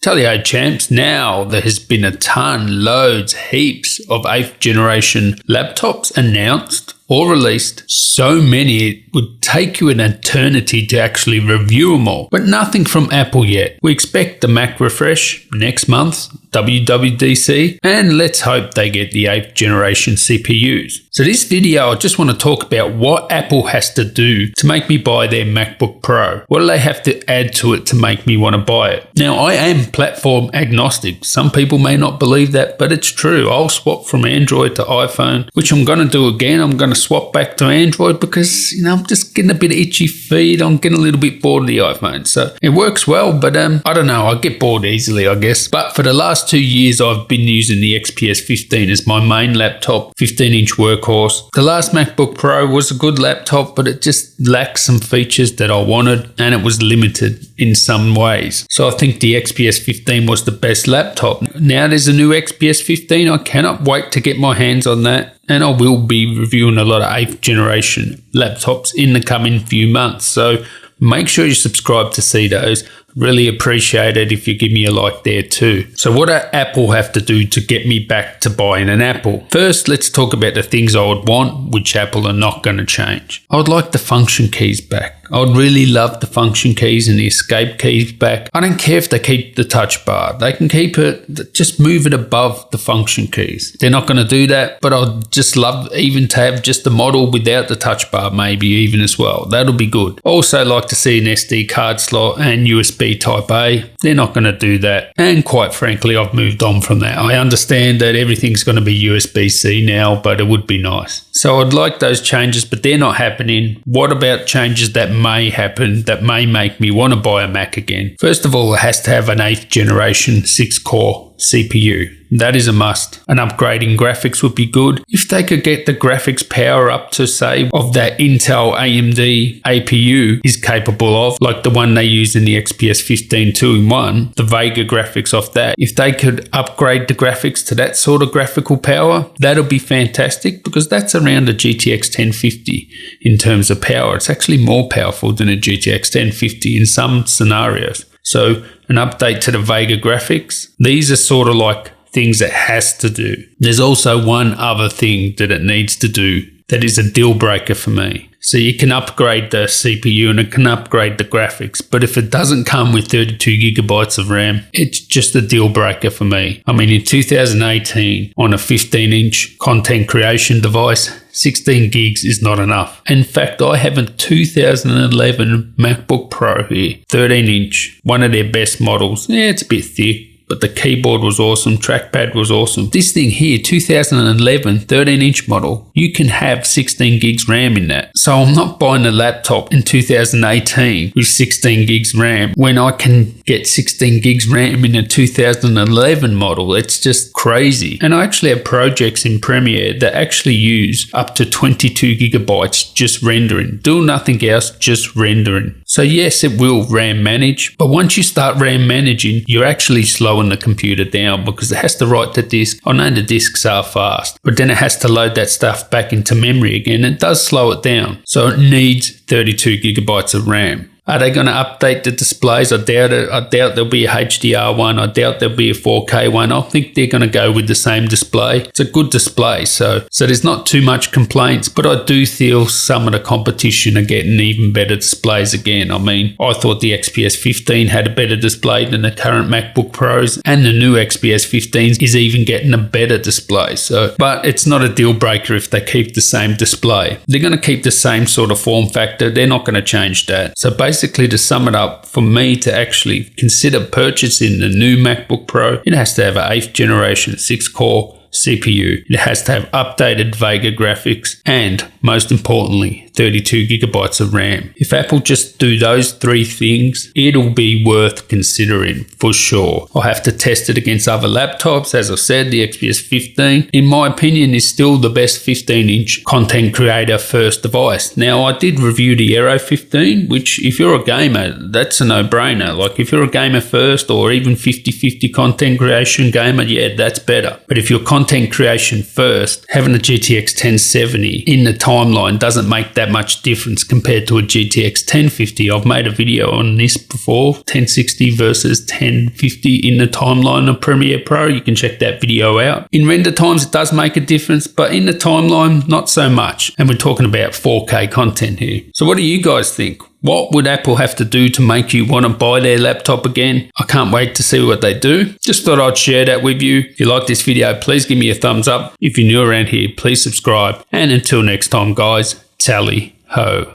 Tell you, hey champs, now there has been a ton, loads, heaps of 8th generation laptops announced or released. So many it would take you an eternity to actually review them all, but nothing from Apple yet. We expect the Mac refresh next month, WWDC, and let's hope they get the 8th generation CPUs. So this video, I just want to talk about what Apple has to do to make me buy their MacBook Pro. What do they have to add to it to make me want to buy it? Now, I am platform agnostic. Some people may not believe that, but it's true. I'll swap from Android to iPhone, which I'm going to do again. I'm going to swap back to Android because, I'm just getting a bit of itchy feet. I'm getting a little bit bored of the iPhone. So it works well, but I don't know. I get bored easily, I guess. But for the last 2 years, I've been using the XPS 15 as my main laptop, 15-inch workhorse. The last MacBook Pro was a good laptop, but it just lacked some features that I wanted, and it was limited in some ways. So I think the XPS 15 was the best laptop. Now there's a new XPS 15. I cannot wait to get my hands on that. And I will be reviewing a lot of 8th generation laptops in the coming few months. So make sure you subscribe to see those. Really appreciate it if you give me a like there too. So what does Apple have to do to get me back to buying an Apple? First, let's talk about the things I would want, which Apple are not going to change. I would like the function keys back. I would really love the function keys and the escape keys back. I don't care if they keep the touch bar. They can keep it, just move it above the function keys. They're not going to do that, but I'd just love even to have just the model without the touch bar, maybe even as well. That'll be good. Also like to see an SD card slot and USB Type A. They're not going to do that. And quite frankly, I've moved on from that. I understand that everything's going to be USB-C now, but it would be nice. So I'd like those changes, but they're not happening. What about changes that may happen that may make me want to buy a Mac again? First of all, it has to have an 8th generation 6-core CPU. That is a must. An upgrade in graphics would be good. If they could get the graphics power up to, say, of that Intel AMD APU is capable of, like the one they use in the XPS 15 2-in-1, the Vega graphics off that. If they could upgrade the graphics to that sort of graphical power, that'll be fantastic because that's around a GTX 1050 in terms of power. It's actually more powerful than a GTX 1050 in some scenarios. So an update to the Vega graphics. These are sort of like things it has to do. There's also one other thing that it needs to do that is a deal breaker for me. So you can upgrade the CPU and it can upgrade the graphics, but if it doesn't come with 32 gigabytes of RAM, it's just a deal breaker for me. I mean, in 2018, on a 15-inch content creation device, 16 gigs is not enough. In fact, I have a 2011 MacBook Pro here, 13-inch, one of their best models. Yeah, it's a bit thick, but the keyboard was awesome, trackpad was awesome. This thing here, 2011 13-inch model, you can have 16 gigs RAM in that. So I'm not buying a laptop in 2018 with 16 gigs RAM when I can get 16 gigs RAM in a 2011 model. It's just crazy. And I actually have projects in Premiere that actually use up to 22 gigabytes just rendering. Do nothing else, just rendering. So yes, it will RAM manage, but once you start RAM managing, you're actually slowing the computer down because it has to write the disk. I know the disks are fast, but then it has to load that stuff back into memory again. It does slow it down. So it needs 32 gigabytes of RAM. Are they going to update the displays? I doubt it. I doubt there'll be a HDR one. I doubt there'll be a 4K one. I think they're going to go with the same display. It's a good display, so there's not too much complaints, but I do feel some of the competition are getting even better displays again. I mean, I thought the XPS 15 had a better display than the current MacBook Pros, and the new XPS 15 is even getting a better display. So, but it's not a deal breaker if they keep the same display. They're going to keep the same sort of form factor. They're not going to change that. So basically, to sum it up, for me to actually consider purchasing the new MacBook Pro, it has to have an 8th generation 6-core CPU. It has to have updated Vega graphics and, most importantly, 32 gigabytes of RAM. If Apple just do those 3 things, it'll be worth considering for sure. I'll have to test it against other laptops. As I said, the XPS 15, in my opinion, is still the best 15-inch content creator first device. Now, I did review the Aero 15, which if you're a gamer, that's a no-brainer. Like if you're a gamer first or even 50-50 content creation gamer, yeah, that's better. But if you're content creation first, having a GTX 1070 in the timeline doesn't make that that much difference compared to a GTX 1050. I've made a video on this before, 1060 versus 1050 in the timeline of Premiere Pro. You can check that video out. In render times, it does make a difference, but in the timeline, not so much. And we're talking about 4K content here. So what do you guys think? What would Apple have to do to make you want to buy their laptop again? I can't wait to see what they do. Just thought I'd share that with you. If you like this video, please give me a thumbs up. If you're new around here, please subscribe. And until next time, guys, tally ho.